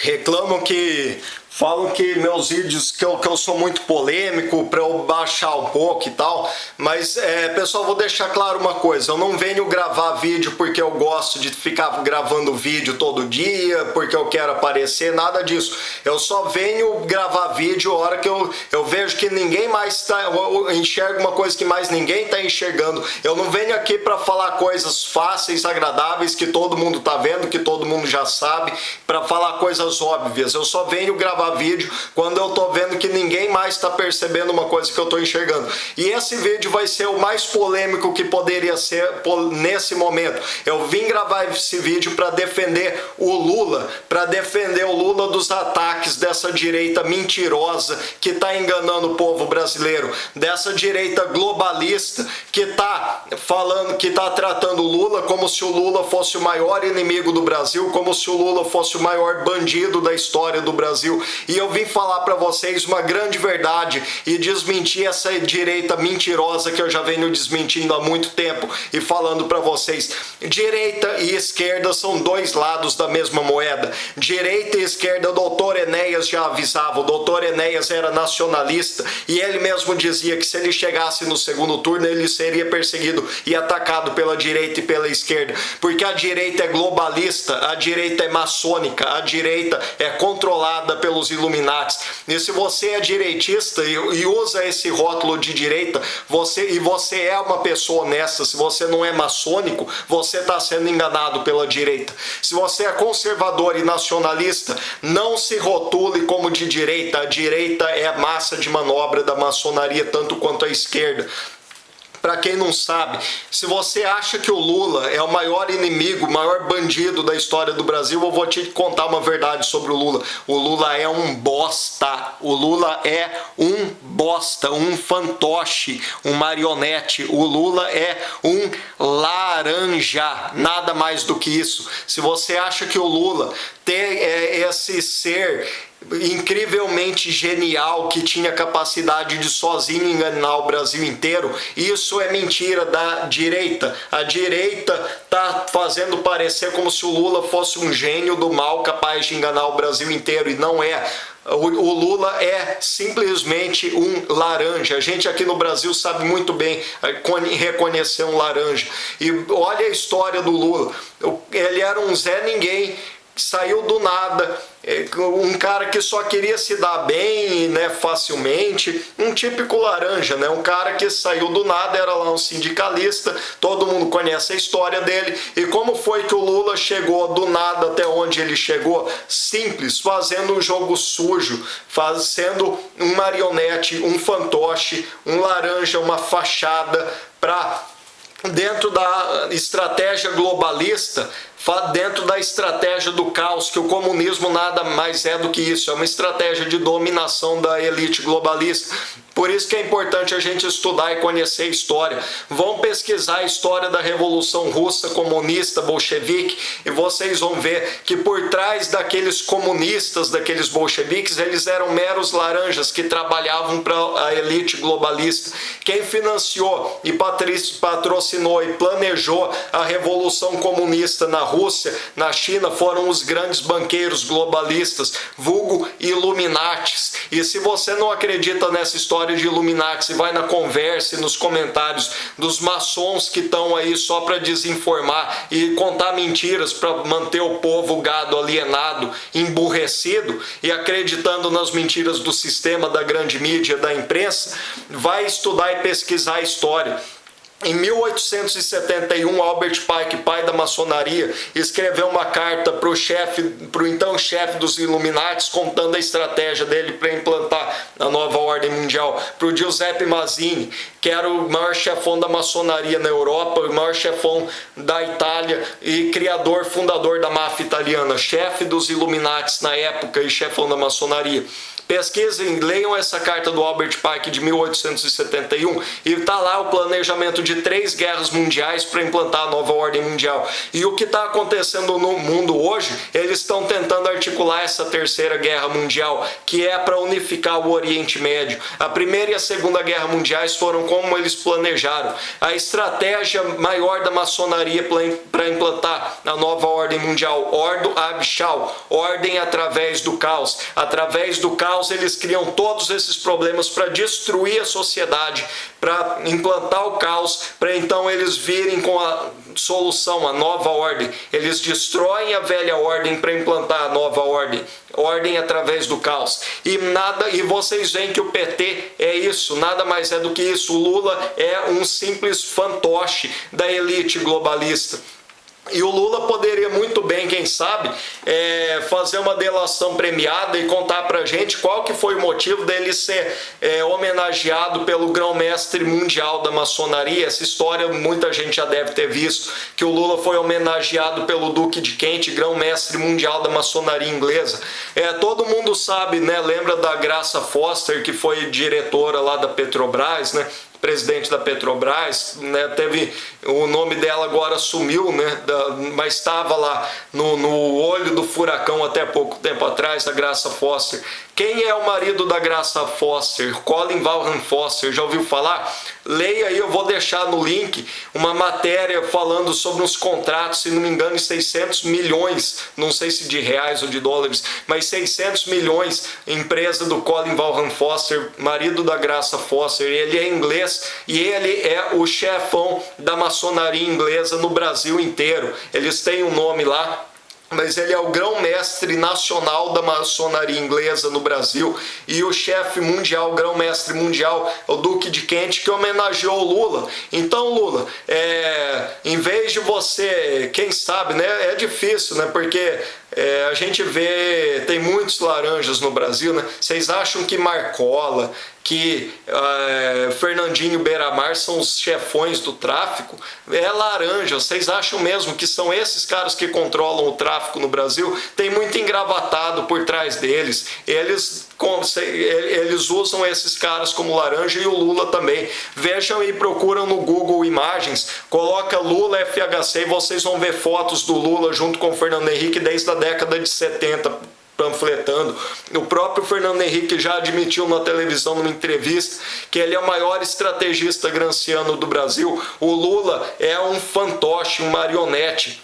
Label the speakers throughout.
Speaker 1: Reclamam que falam que meus vídeos que eu sou muito polêmico para eu baixar um pouco e tal, mas pessoal, vou deixar claro uma coisa: eu não venho gravar vídeo porque eu gosto de ficar gravando vídeo todo dia, porque eu quero aparecer, nada disso. Eu só venho gravar vídeo a hora que eu vejo que ninguém mais está, eu enxergo uma coisa que mais ninguém está enxergando. Eu não venho aqui para falar coisas fáceis, agradáveis, que todo mundo está vendo, que todo mundo já sabe, para falar coisas óbvias. Eu só venho gravar vídeo quando eu tô vendo que ninguém mais está percebendo uma coisa que eu tô enxergando. E esse vídeo vai ser o mais polêmico que poderia ser nesse momento. Eu vim gravar esse vídeo para defender o Lula, dos ataques dessa direita mentirosa que está enganando o povo brasileiro, dessa direita globalista que está falando, que está tratando o Lula como se o Lula fosse o maior inimigo do Brasil, como se o Lula fosse o maior bandido da história do Brasil. E eu vim falar para vocês uma grande verdade e desmentir essa direita mentirosa que eu já venho desmentindo há muito tempo e falando para vocês. Direita e esquerda são dois lados da mesma moeda. Direita e esquerda, o doutor Enéas já avisava. O doutor Enéas era nacionalista e ele mesmo dizia que se ele chegasse no segundo turno ele seria perseguido e atacado pela direita e pela esquerda, porque a direita é globalista, a direita é maçônica, a direita é controlada pelos Illuminatis. E se você é direitista e usa esse rótulo de direita, você é uma pessoa honesta, se você não é maçônico, você está sendo enganado pela direita. Se você é conservador e nacionalista, não se rotule como de direita. A direita é a massa de manobra da maçonaria, tanto quanto a esquerda. Para quem não sabe, se você acha que o Lula é o maior inimigo, o maior bandido da história do Brasil, eu vou te contar uma verdade sobre o Lula. O Lula é um bosta. O Lula é um bosta, um fantoche, um marionete. O Lula é um laranja, nada mais do que isso. Se você acha que o Lula tem esse ser incrivelmente genial que tinha capacidade de sozinho enganar o Brasil inteiro, isso é mentira da direita. A direita tá fazendo parecer como se o Lula fosse um gênio do mal capaz de enganar o Brasil inteiro, e não é. O Lula é simplesmente um laranja. A gente aqui no Brasil sabe muito bem reconhecer um laranja. E olha a história do Lula. Ele era um Zé Ninguém, saiu do nada, um cara que só queria se dar bem, né, facilmente, um típico laranja, né, um cara que saiu do nada, era lá um sindicalista, todo mundo conhece a história dele. E como foi que o Lula chegou do nada até onde ele chegou? Simples, fazendo um jogo sujo, sendo um marionete, um fantoche, um laranja, uma fachada para dentro da estratégia globalista, dentro da estratégia do caos, que o comunismo nada mais é do que isso, é uma estratégia de dominação da elite globalista. Por isso que é importante a gente estudar e conhecer a história. Vão pesquisar a história da Revolução Russa comunista, bolchevique, e vocês vão ver que por trás daqueles comunistas, daqueles bolcheviques, eles eram meros laranjas que trabalhavam para a elite globalista. Quem financiou e patrocinou e planejou a Revolução Comunista na Rússia, na China, foram os grandes banqueiros globalistas, vulgo Illuminatis. E se você não acredita nessa história de Illuminatis e vai na conversa e nos comentários dos maçons que estão aí só para desinformar e contar mentiras para manter o povo, o gado alienado, emburrecido e acreditando nas mentiras do sistema, da grande mídia, da imprensa, vai estudar e pesquisar a história. Em 1871, Albert Pike, pai da maçonaria, escreveu uma carta para o então chefe dos Illuminatis, contando a estratégia dele para implantar a nova ordem mundial, para o Giuseppe Mazzini, que era o maior chefão da maçonaria na Europa, o maior chefão da Itália e fundador da máfia italiana, chefe dos Illuminatis na época e chefão da maçonaria. Pesquisem, leiam essa carta do Albert Pike de 1871 e está lá o planejamento de 3 guerras mundiais para implantar a nova ordem mundial. E o que está acontecendo no mundo hoje, eles estão tentando articular essa terceira guerra mundial, que é para unificar o Oriente Médio. A Primeira e a Segunda Guerra Mundiais foram como eles planejaram. A estratégia maior da maçonaria para implantar a nova ordem mundial, Ordo Ab Chao, ordem através do caos. Através do caos eles criam todos esses problemas para destruir a sociedade, para implantar o caos, para então eles virem com a solução, a nova ordem. Eles destroem a velha ordem para implantar a nova ordem. Ordem através do caos. E vocês veem que o PT é isso, nada mais é do que isso. O Lula é um simples fantoche da elite globalista. E o Lula poderia muito bem, quem sabe, fazer uma delação premiada e contar pra gente qual que foi o motivo dele ser homenageado pelo grão-mestre mundial da maçonaria. Essa história muita gente já deve ter visto, que o Lula foi homenageado pelo Duque de Kent, grão-mestre mundial da maçonaria inglesa. Todo mundo sabe, né? Lembra da Graça Foster, que foi diretora lá da Petrobras, né? Presidente da Petrobras, né, teve o nome dela agora sumiu, né, mas estava lá no olho do furacão até pouco tempo atrás, a Graça Foster. Quem é o marido da Graça Foster? Colin Valham Foster, já ouviu falar? Leia aí, eu vou deixar no link uma matéria falando sobre uns contratos, se não me engano, em 600 milhões, não sei se de reais ou de dólares, mas 600 milhões, empresa do Colin Valham Foster, marido da Graça Foster. Ele é inglês e ele é o chefão da maçonaria inglesa no Brasil inteiro. Eles têm um nome lá, mas ele é o grão-mestre nacional da maçonaria inglesa no Brasil e o chefe mundial, grão-mestre mundial, o Duque de Kent, que homenageou o Lula. Então, Lula, em vez de você, quem sabe, né, é difícil, né, porque a gente vê, tem muitos laranjas no Brasil, né? Vocês acham que Marcola, que Fernandinho Beiramar são os chefões do tráfico? É laranja. Vocês acham mesmo que são esses caras que controlam o tráfico no Brasil? Tem muito engravatado por trás deles. Eles usam esses caras como laranja e o Lula também. Vejam e procuram no Google Imagens, coloca Lula FHC e vocês vão ver fotos do Lula junto com o Fernando Henrique desde a década de 70, panfletando. O próprio Fernando Henrique já admitiu na televisão, numa entrevista, que ele é o maior estrategista granciano do Brasil. O Lula é um fantoche, um marionete.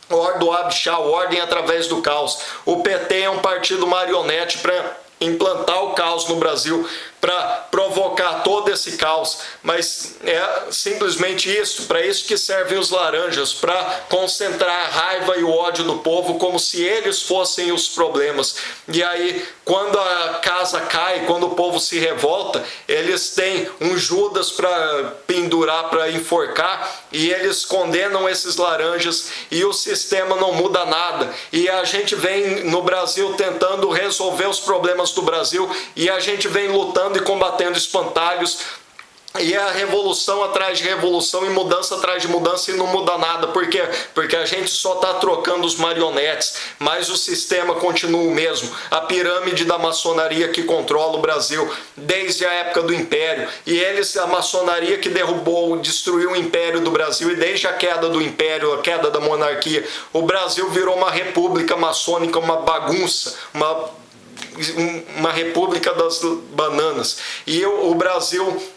Speaker 1: Ordo Ab Chao, ordem através do caos. O PT é um partido marionete para implantar o caos no Brasil, para provocar todo esse caos, mas é simplesmente isso, para isso que servem os laranjas, para concentrar a raiva e o ódio do povo como se eles fossem os problemas. E aí, quando a casa cai, quando o povo se revolta, eles têm um Judas para pendurar, para enforcar, e eles condenam esses laranjas e o sistema não muda nada. E a gente vem no Brasil tentando resolver os problemas do Brasil e a gente vem lutando e combatendo espantalhos, e é revolução atrás de revolução e mudança atrás de mudança e não muda nada. Por quê? Porque a gente só está trocando os marionetes, mas o sistema continua o mesmo. A pirâmide da maçonaria que controla o Brasil desde a época do Império, e a maçonaria que derrubou, destruiu o Império do Brasil, e desde a queda do Império, a queda da monarquia, o Brasil virou uma república maçônica, uma bagunça, uma república das bananas. E o Brasil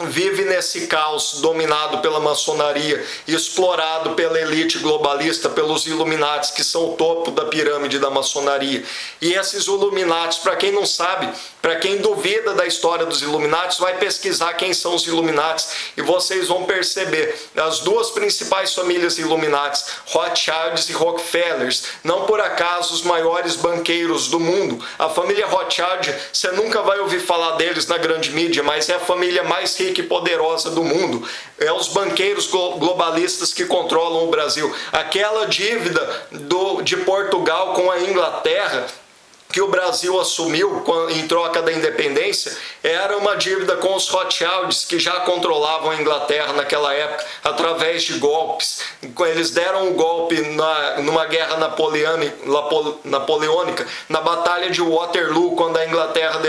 Speaker 1: vive nesse caos dominado pela maçonaria, explorado pela elite globalista, pelos Illuminatis, que são o topo da pirâmide da maçonaria. E esses Illuminatis, para quem não sabe, para quem duvida da história dos Illuminatis, vai pesquisar quem são os Illuminatis e vocês vão perceber. As duas principais famílias Illuminatis, Rothschilds e Rockefellers, não por acaso os maiores banqueiros do mundo. A família Rothschild, você nunca vai ouvir falar deles na grande mídia, mas é a família mais rica e poderosa do mundo. É os banqueiros globalistas que controlam o Brasil. Aquela dívida de Portugal com a Inglaterra que o Brasil assumiu em troca da independência era uma dívida com os Rothschilds, que já controlavam a Inglaterra naquela época, através de golpes. Eles deram um golpe numa guerra napoleônica, na Batalha de Waterloo, quando a Inglaterra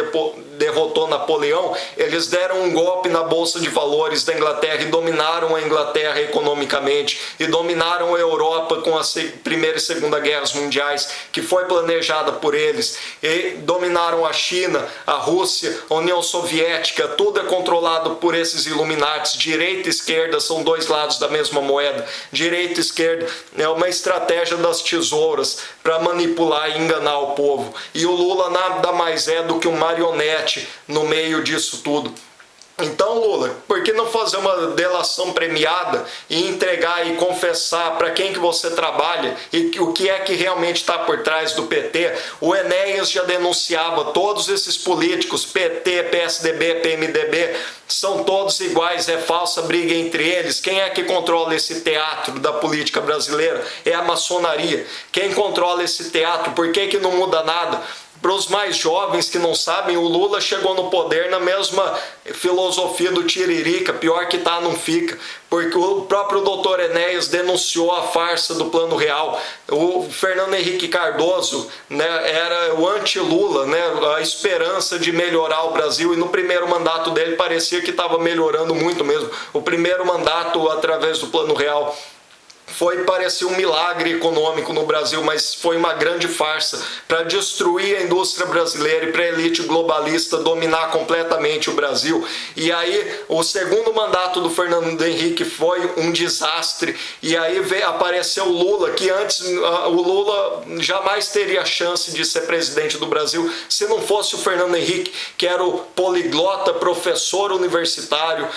Speaker 1: derrotou Napoleão. Eles deram um golpe na Bolsa de Valores da Inglaterra e dominaram a Inglaterra economicamente, e dominaram a Europa com a Primeira e Segunda Guerras Mundiais, que foi planejada por eles. E dominaram a China, a Rússia, a União Soviética. Tudo é controlado por esses Illuminatis. Direita e esquerda são dois lados da mesma moeda. Direita e esquerda é uma estratégia das tesouras para manipular e enganar o povo. E o Lula nada mais é do que um marionete no meio disso tudo. Então, Lula, por que não fazer uma delação premiada e entregar e confessar para quem que você trabalha e o que é que realmente está por trás do PT? O Enéas já denunciava todos esses políticos, PT, PSDB, PMDB, são todos iguais, é falsa briga entre eles. Quem é que controla esse teatro da política brasileira? É a maçonaria. Quem controla esse teatro? Por que que não muda nada? Para os mais jovens que não sabem, o Lula chegou no poder na mesma filosofia do Tiririca, pior que tá, não fica, porque o próprio doutor Enéas denunciou a farsa do Plano Real. O Fernando Henrique Cardoso, né, era o anti-Lula, né, a esperança de melhorar o Brasil, e no primeiro mandato dele parecia que estava melhorando muito mesmo. O primeiro mandato através do Plano Real parecia um milagre econômico no Brasil, mas foi uma grande farsa para destruir a indústria brasileira e para a elite globalista dominar completamente o Brasil. E aí o segundo mandato do Fernando Henrique foi um desastre, e aí apareceu o Lula, que antes o Lula jamais teria chance de ser presidente do Brasil se não fosse o Fernando Henrique, que era o poliglota, professor universitário,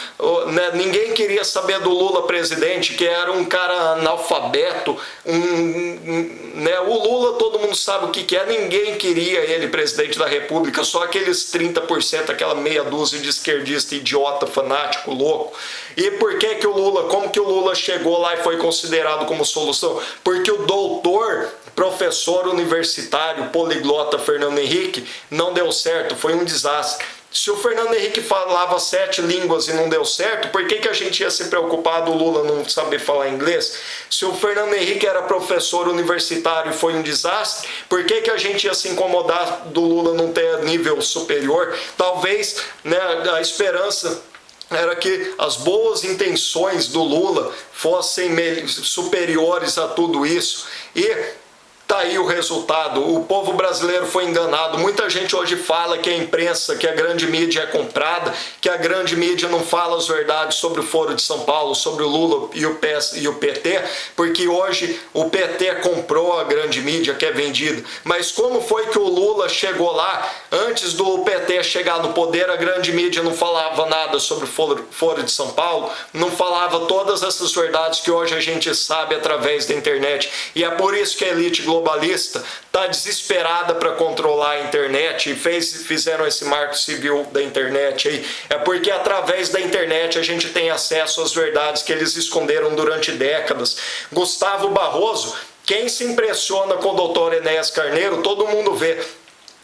Speaker 1: né? Ninguém queria saber do Lula presidente, que era um cara analfabeto, né? O Lula todo mundo sabe o que é, ninguém queria ele presidente da República, só aqueles 30%, aquela meia dúzia de esquerdista idiota, fanático, louco. E por que que o Lula, como que o Lula chegou lá e foi considerado como solução? Porque o doutor, professor universitário, poliglota Fernando Henrique não deu certo, foi um desastre. Se o Fernando Henrique falava 7 línguas e não deu certo, por que que a gente ia se preocupar do Lula não saber falar inglês? Se o Fernando Henrique era professor universitário e foi um desastre, por que que a gente ia se incomodar do Lula não ter nível superior? Talvez, né, a esperança era que as boas intenções do Lula fossem superiores a tudo isso. E tá aí o resultado. O povo brasileiro foi enganado. Muita gente hoje fala que a imprensa, que a grande mídia é comprada, que a grande mídia não fala as verdades sobre o Foro de São Paulo, sobre o Lula e o PS e o PT, porque hoje o PT comprou a grande mídia que é vendida. Mas como foi que o Lula chegou lá? Antes do PT chegar no poder, a grande mídia não falava nada sobre o Foro de São Paulo, não falava todas essas verdades que hoje a gente sabe através da internet. E é por isso que a elite globalista está desesperada para controlar a internet e fizeram esse marco civil da internet aí. É porque através da internet a gente tem acesso às verdades que eles esconderam durante décadas. Gustavo Barroso, quem se impressiona com o doutor Enéas Carneiro, todo mundo vê.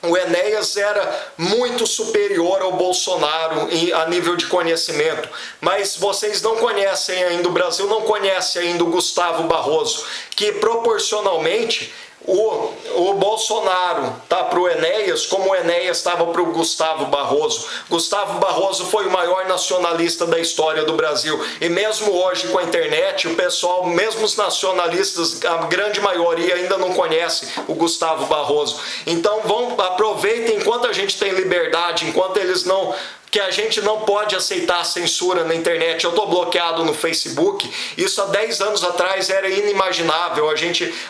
Speaker 1: O Enéas era muito superior ao Bolsonaro a nível de conhecimento, mas vocês não conhecem ainda, o Brasil não conhece ainda o Gustavo Barroso, que proporcionalmente o Bolsonaro tá para o Enéas como o Enéas estava para o Gustavo Barroso. Gustavo Barroso foi o maior nacionalista da história do Brasil, e mesmo hoje com a internet, o pessoal, mesmo os nacionalistas, a grande maioria ainda não conhece o Gustavo Barroso. Então aproveitem enquanto a gente tem liberdade, enquanto eles não... que a gente não pode aceitar censura na internet. Eu estou bloqueado no Facebook. Isso há 10 anos atrás era inimaginável.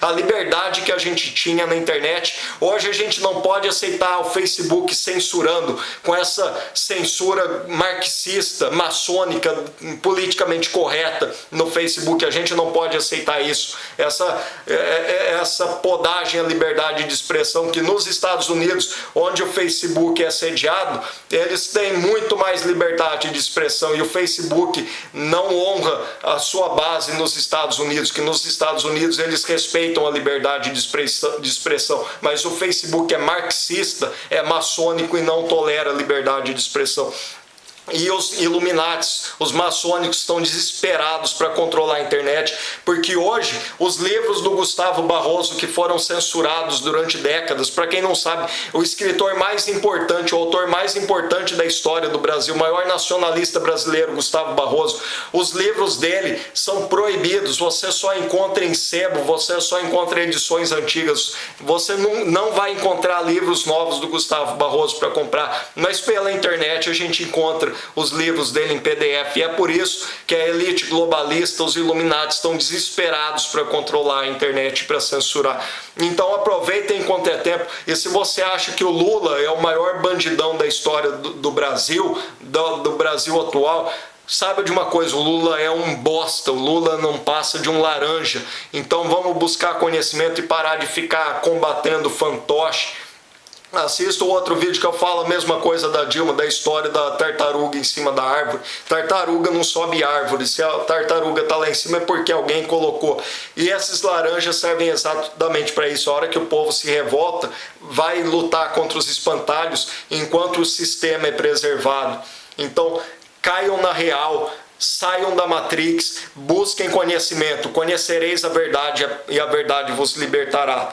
Speaker 1: A liberdade que a gente tinha na internet. Hoje a gente não pode aceitar o Facebook censurando, com essa censura marxista, maçônica, politicamente correta no Facebook. A gente não pode aceitar isso. Essa podagem à liberdade de expressão, que nos Estados Unidos, onde o Facebook é sediado, eles têm muito mais liberdade de expressão, e o Facebook não honra a sua base nos Estados Unidos, que nos Estados Unidos eles respeitam a liberdade de expressão, mas o Facebook é marxista, é maçônico e não tolera a liberdade de expressão. E os Illuminatis, os maçônicos, estão desesperados para controlar a internet, porque hoje os livros do Gustavo Barroso, que foram censurados durante décadas, para quem não sabe, o escritor mais importante, o autor mais importante da história do Brasil, o maior nacionalista brasileiro, Gustavo Barroso, os livros dele são proibidos, você só encontra em sebo, você só encontra edições antigas, você não vai encontrar livros novos do Gustavo Barroso para comprar, mas pela internet a gente encontra os livros dele em PDF, e é por isso que a elite globalista, os Illuminati, estão desesperados para controlar a internet, para censurar. Então aproveitem enquanto é tempo, e se você acha que o Lula é o maior bandidão da história do Brasil, do Brasil atual, saiba de uma coisa, o Lula é um bosta, o Lula não passa de um laranja. Então vamos buscar conhecimento e parar de ficar combatendo fantoche. Assista o outro vídeo que eu falo a mesma coisa da Dilma, da história da tartaruga em cima da árvore. Tartaruga não sobe árvore, se a tartaruga está lá em cima é porque alguém colocou. E esses laranjas servem exatamente para isso. A hora que o povo se revolta, vai lutar contra os espantalhos enquanto o sistema é preservado. Então, caiam na real. Saiam da Matrix, busquem conhecimento, conhecereis a verdade e a verdade vos libertará.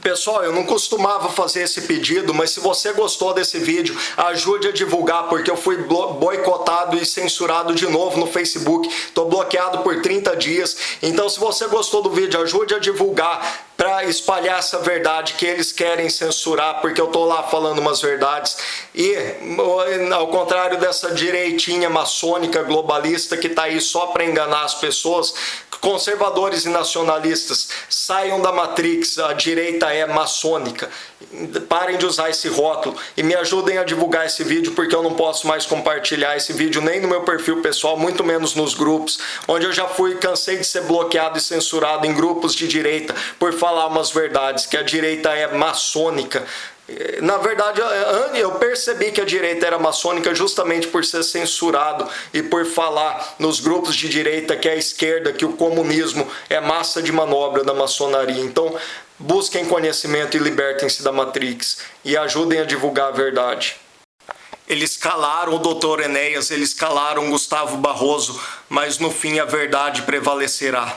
Speaker 1: Pessoal, eu não costumava fazer esse pedido, mas se você gostou desse vídeo, ajude a divulgar, porque eu fui boicotado e censurado de novo no Facebook. Estou bloqueado por 30 dias. Então, se você gostou do vídeo, ajude a divulgar para espalhar essa verdade que eles querem censurar, porque eu tô lá falando umas verdades. E ao contrário dessa direitinha maçônica globalista que tá aí só para enganar as pessoas, conservadores e nacionalistas, saiam da Matrix, a direita é maçônica. Parem de usar esse rótulo e me ajudem a divulgar esse vídeo, porque eu não posso mais compartilhar esse vídeo nem no meu perfil pessoal, muito menos nos grupos, onde eu já cansei de ser bloqueado e censurado em grupos de direita por falar umas verdades, que a direita é maçônica. Na verdade, eu percebi que a direita era maçônica justamente por ser censurado e por falar nos grupos de direita que a esquerda, que o comunismo é massa de manobra da maçonaria. Então, busquem conhecimento e libertem-se da Matrix e ajudem a divulgar a verdade. Eles calaram o Dr. Enéas, eles calaram Gustavo Barroso, mas no fim a verdade prevalecerá.